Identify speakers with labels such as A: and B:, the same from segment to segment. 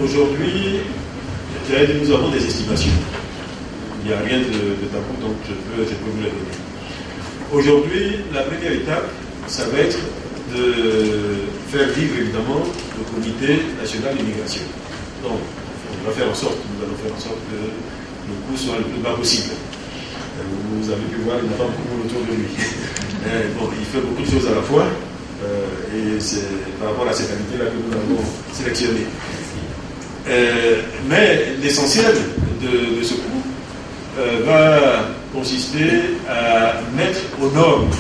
A: aujourd'hui, nous avons des estimations. Il n'y a rien de tabou, donc je peux vous les donner. Aujourd'hui, la première étape, ça va être de faire vivre évidemment le Comité national d'immigration. Donc, nous allons faire en sorte que le coût soit le plus bas possible. Vous avez pu voir, il n'a pas beaucoup de monde autour de lui. Bon, il fait beaucoup de choses à la fois, et c'est par rapport à cette qualité-là que nous l'avons sélectionné. Mais l'essentiel de ce coût va consister à mettre aux normes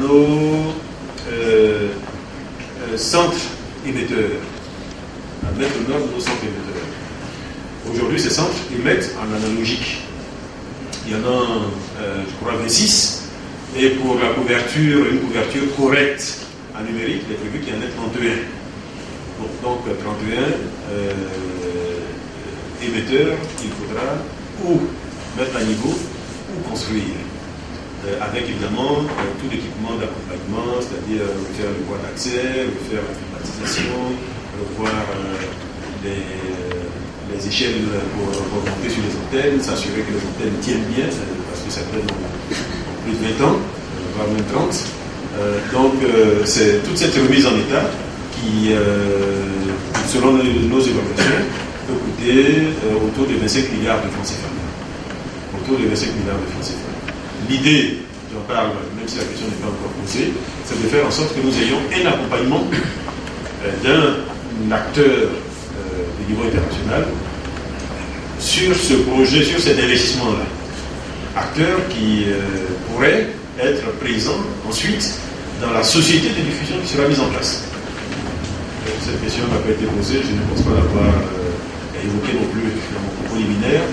A: nos centres émetteurs. À mettre aux normes nos centres émetteurs. Aujourd'hui, ces centres émettent en analogique. Il y en a, je crois, 26. Et pour la couverture, une couverture correcte en numérique, il est prévu qu'il y en ait 31. Donc 31 émetteurs qu'il faudra ou mettre à niveau ou construire. Avec évidemment tout l'équipement d'accompagnement, c'est-à-dire refaire le voie d'accès, refaire la climatisation, revoir les échelles pour monter sur les antennes, s'assurer que les antennes tiennent bien, parce que certaines ont plus de 20 ans, voire même 30. Donc c'est toute cette remise en état qui, selon nos évaluations, peut coûter autour de 25 milliards de francs CFA. Autour de 25 milliards de francs CFA. L'idée, j'en parle, même si la question n'est pas encore posée, c'est de faire en sorte que nous ayons un accompagnement d'un acteur de niveau international sur ce projet, sur cet investissement-là. Acteur qui pourrait être présent ensuite dans la société de diffusion qui sera mise en place. Cette question n'a pas été posée, je ne pense pas l'avoir évoquée non plus dans mon propos liminaire,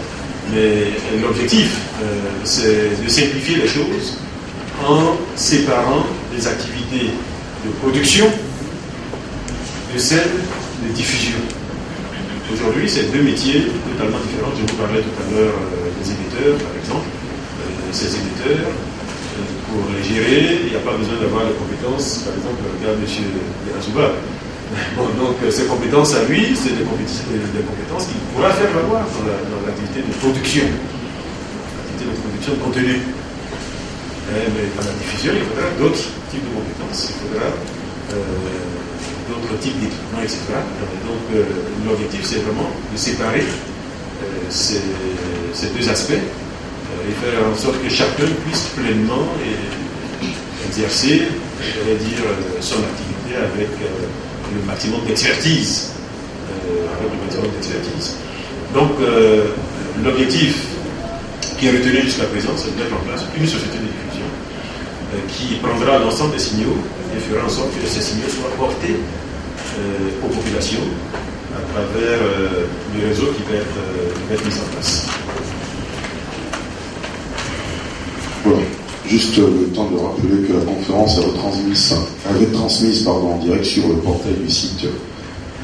A: mais l'objectif, c'est de simplifier les choses en séparant les activités de production de celles de diffusion. Aujourd'hui, c'est deux métiers totalement différents. Je vous parlais tout à l'heure des éditeurs, par exemple. Ces éditeurs, pour les gérer, il n'y a pas besoin d'avoir les compétences. Par exemple, regarde M. Yasuba. Bon, donc, ces compétences à lui, c'est des compétences qu'il pourra faire valoir dans l'activité de production. L'activité de production de contenu. Mais dans la diffusion, il faudra d'autres types de compétences. Il faudra d'autres types d'équipements, etc. Donc, l'objectif, c'est vraiment de séparer ces deux aspects et faire en sorte que chacun puisse pleinement exercer, j'allais dire, son activité avec le maximum d'expertise. Donc, l'objectif qui est retenu jusqu'à présent, c'est de mettre en place une société de diffusion qui prendra l'ensemble des signaux et fera en sorte que ces signaux soient portés aux populations à travers le réseau qui va être mis en place.
B: Voilà. Juste le temps de rappeler que la conférence est retransmise en direct sur le portail du site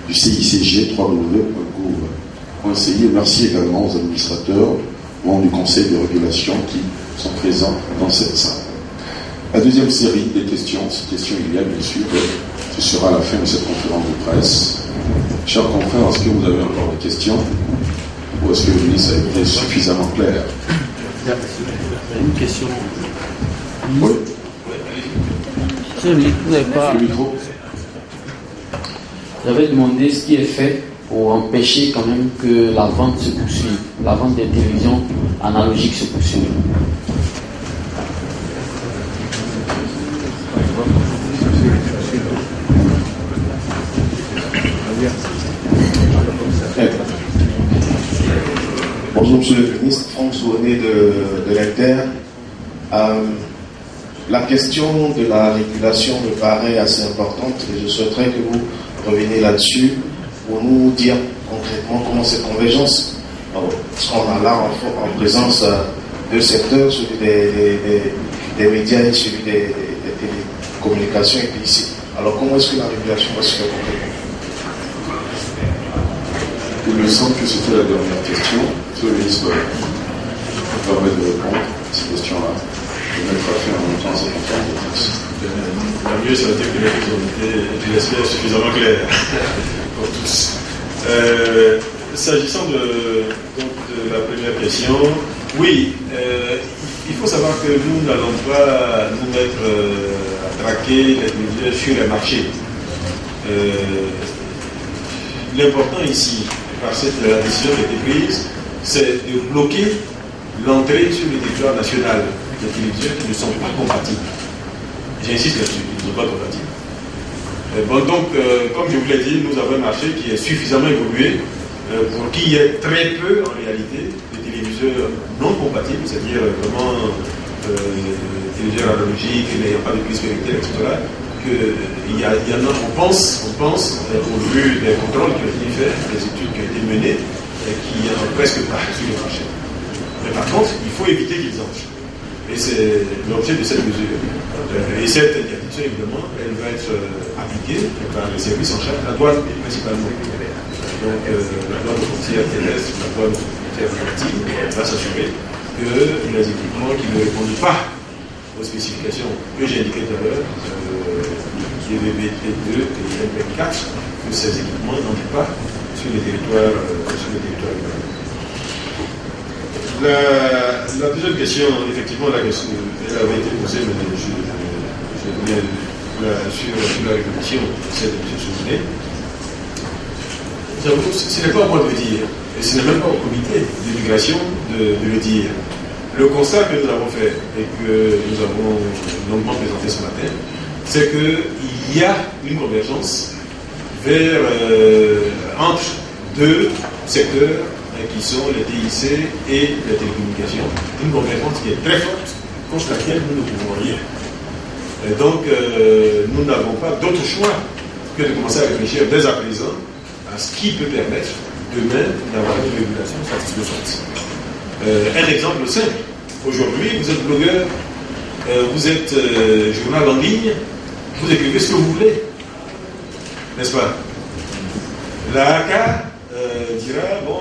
B: du CICG, www.gouv.ci. Merci également aux administrateurs, membres du Conseil de régulation qui sont présents dans cette salle. La deuxième série des questions, ces questions il y a bien sûr, ce sera à la fin de cette conférence de presse. Chers confrères, est-ce que vous avez encore des questions ou est-ce que le ministre a été suffisamment clair?
C: Il y a une question.
B: Oui.
C: Monsieur le ministre, vous n'avez pas.
B: Le micro.
C: J'avais demandé ce qui est fait pour empêcher quand même que la vente se poursuive, la vente des télévisions analogiques se poursuive.
D: Bonjour Monsieur le Ministre, Franck Souvenet de l'Inter. La question de la régulation me paraît assez importante et je souhaiterais que vous reveniez là-dessus pour nous dire concrètement comment cette convergence, parce qu'on a là en présence deux secteurs, celui des médias et celui des télécommunications et puis ici. Alors comment est-ce que la régulation va se faire concrètement?
B: Il me semble que c'était la dernière question. Monsieur le ministre me permet de répondre à ces questions-là. Je vais mettre à faire en même temps cette conférence.
A: Le mieux, ça veut dire que les choses ont été, je l'espère, suffisamment claires pour tous. S'agissant de la première question, oui, il faut savoir que nous n'allons pas nous mettre à traquer les téléviseurs sur les marchés. L'important ici, par la décision qui a été prise, c'est de bloquer l'entrée sur le territoire national des téléviseurs qui ne sont pas compatibles. J'insiste là-dessus, ils ne sont pas compatibles. Donc, comme je vous l'ai dit, nous avons un marché qui est suffisamment évolué pour qu'il y ait très peu, en réalité, de téléviseurs non compatibles, c'est-à-dire vraiment téléviseurs analogiques, n'ayant pas de prise spectaculaire, etc. Il y en a, on pense, au vu des contrôles qui ont été faits, des études qui ont été menées, qu'il n'y en a presque pas sur le marché. Mais par contre, il faut éviter qu'ils entrent. Et c'est l'objet de cette mesure. Et cette interdiction, évidemment, elle va être appliquée par les services en charge, la douane principalement. Donc, la douane frontière terrestre, la douane frontière maritime, va s'assurer que les équipements qui ne répondent pas aux spécifications que j'ai indiquées tout à l'heure, qui est VBT2 et MP4, que ces équipements n'entrent pas sur les territoires urbains. La deuxième question, effectivement, elle avait été posée, mais je reviens sur la réflexion de celle de M. Souvenet. Ce n'est pas à moi de le dire, et ce n'est même pas au comité d'immigration de le dire. Le constat que nous avons fait et que nous avons longuement présenté ce matin, c'est qu'il y a une convergence entre deux secteurs qui sont les TIC et les télécommunications, une convergence qui est très forte, contre laquelle nous ne pouvons rien. Et donc, nous n'avons pas d'autre choix que de commencer à réfléchir dès à présent à ce qui peut permettre demain d'avoir une régulation satisfaisante. Un exemple simple. Aujourd'hui, vous êtes blogueur, vous êtes journal en ligne, vous écrivez ce que vous voulez. N'est-ce pas? La ACA dira, bon,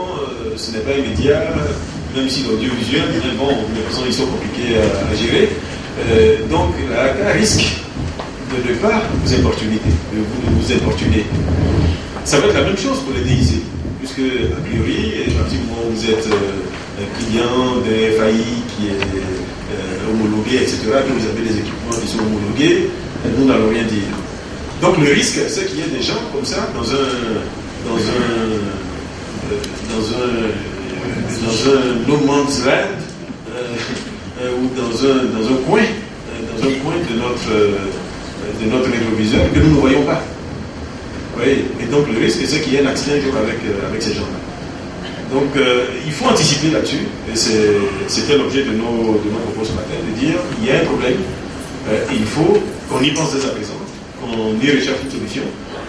A: ce n'est pas immédiat, même si l'audiovisuel dirait, bon, de toute façon, ils sont compliqués à gérer. Donc, la ACA risque de ne pas vous importuner, Ça va être la même chose pour les DIC, puisque, a priori, à partir du moment où vous êtes client de FAI qui est homologué, etc., que vous avez des équipements qui sont homologués, nous n'allons rien dire. Donc le risque, c'est qu'il y ait des gens comme ça dans un no man's land ou dans un coin de notre rétroviseur que nous ne voyons pas. Oui. Et donc le risque, c'est qu'il y ait un accident avec ces gens-là. Donc il faut anticiper là-dessus, et c'était l'objet de nos propos ce matin, de dire il y a un problème, et il faut qu'on y pense dès à présent, qu'on y recherche une solution.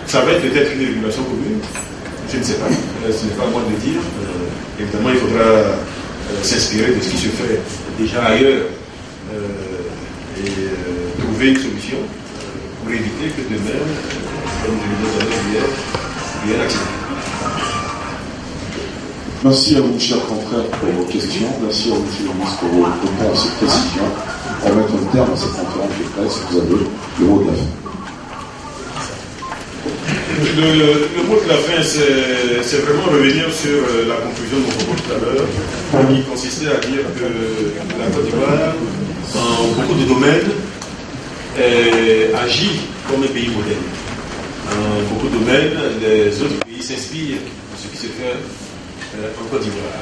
A: Ça va être peut-être une régulation commune, je ne sais pas, ce n'est pas à moi de le dire. Évidemment, il faudra s'inspirer de ce qui se fait déjà ailleurs et trouver une solution pour éviter que demain, comme je le disais hier, il y ait un accident.
B: Merci à vous, chers confrères, pour vos questions. Merci à vous, monsieur le ministre, pour vos réponses et précisions. On va mettre un terme à cette conférence de presse. Vous avez le mot de la fin.
A: Le mot de la fin, c'est vraiment revenir sur la conclusion de mon propos tout à l'heure, qui consistait à dire que la Côte d'Ivoire, dans beaucoup de domaines, agit comme un pays modèle. Dans beaucoup de domaines, les autres pays s'inspirent de ce qui se fait en Côte d'Ivoire.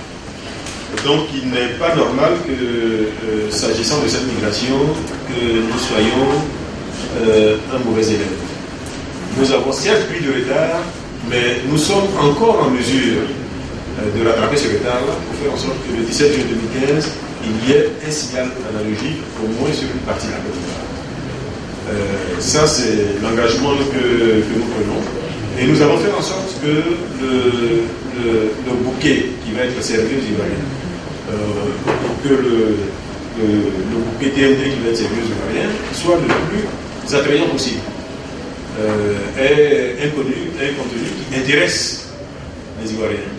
A: Donc il n'est pas normal que, s'agissant de cette migration, que nous soyons un mauvais élève. Nous avons certes pris du retard, mais nous sommes encore en mesure de rattraper ce retard-là pour faire en sorte que le 17 juin 2015, il y ait un signal analogique au moins sur une partie de la Côte d'Ivoire. Ça, c'est l'engagement que nous prenons. Et nous allons faire en sorte que le bouquet qui va être servi aux Ivoiriens, que le bouquet TNT qui va être servi aux Ivoiriens soit le plus attrayant possible. Est un contenu qui intéresse les Ivoiriens.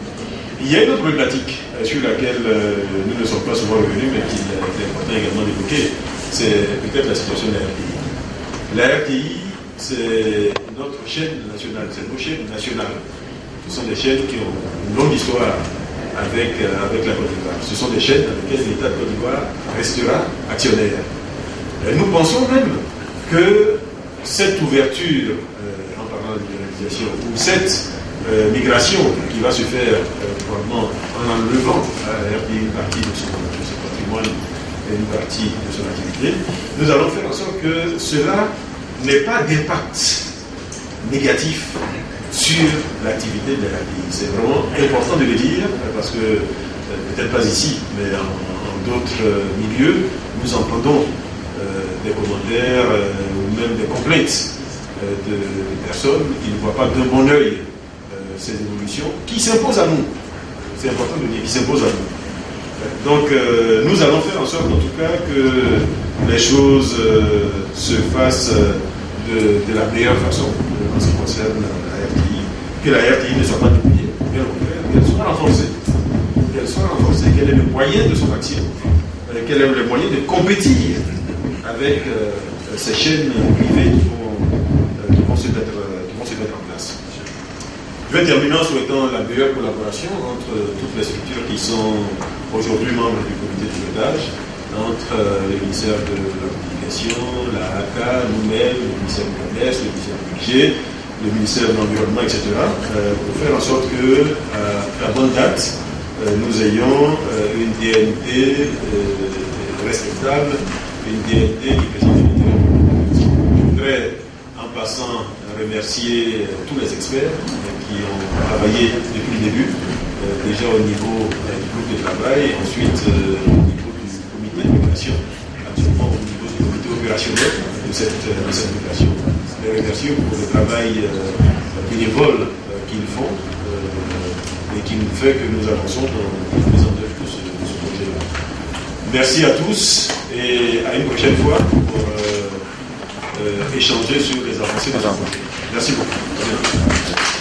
A: Il y a une autre problématique sur laquelle nous ne sommes pas souvent revenus, mais qu'il est important également d'évoquer, c'est peut-être la situation de la RTI. La RTI, c'est notre chaîne nationale, c'est nos chaînes nationales. Ce sont des chaînes qui ont une longue histoire avec la Côte d'Ivoire. Ce sont des chaînes dans lesquelles l'État de Côte d'Ivoire restera actionnaire. Et nous pensons même que cette ouverture, en parlant de libéralisation, ou cette migration qui va se faire probablement en enlevant une partie de son patrimoine et une partie de son activité, nous allons faire en sorte que cela n'ait pas d'impact négatif sur l'activité de la RDI. C'est vraiment important de le dire, parce que, peut-être pas ici, mais en d'autres milieux, nous entendons des commentaires ou même des complaintes de personnes qui ne voient pas d'un bon œil ces évolutions qui s'imposent à nous. C'est important de dire, qui s'imposent à nous. Donc, nous allons faire en sorte, en tout cas, que les choses se fassent de la meilleure façon en ce qui concerne la RTI. Que la RTI ne soit pas dépouillée, bien au contraire, qu'elle soit renforcée. Qu'elle soit renforcée, qu'elle ait le moyen de son action, qu'elle ait le moyen de compétir avec ces chaînes privées qui vont se mettre en place. Je vais terminer en souhaitant la meilleure collaboration entre toutes les structures qui sont aujourd'hui membres du comité de pilotage, entre le ministère de la Communication, la ACA, nous-mêmes, le ministère du Commerce, le ministère du Budget, le ministère de l'Environnement, etc., pour faire en sorte que, à bonne date, nous ayons une DNT respectable, une DNT qui présente une je voudrais, en passant, remercier tous les experts qui ont travaillé depuis le début, déjà au niveau du groupe de travail, et ensuite au niveau du comité de migration, absolument au niveau du comité opérationnel de cette migration. Les remercier pour le travail bénévole qu'ils font et qui nous fait que nous avançons dans la mise en œuvre de ce projet-là. Merci à tous et à une prochaine fois pour échanger sur les avancées de ce projet. Merci beaucoup.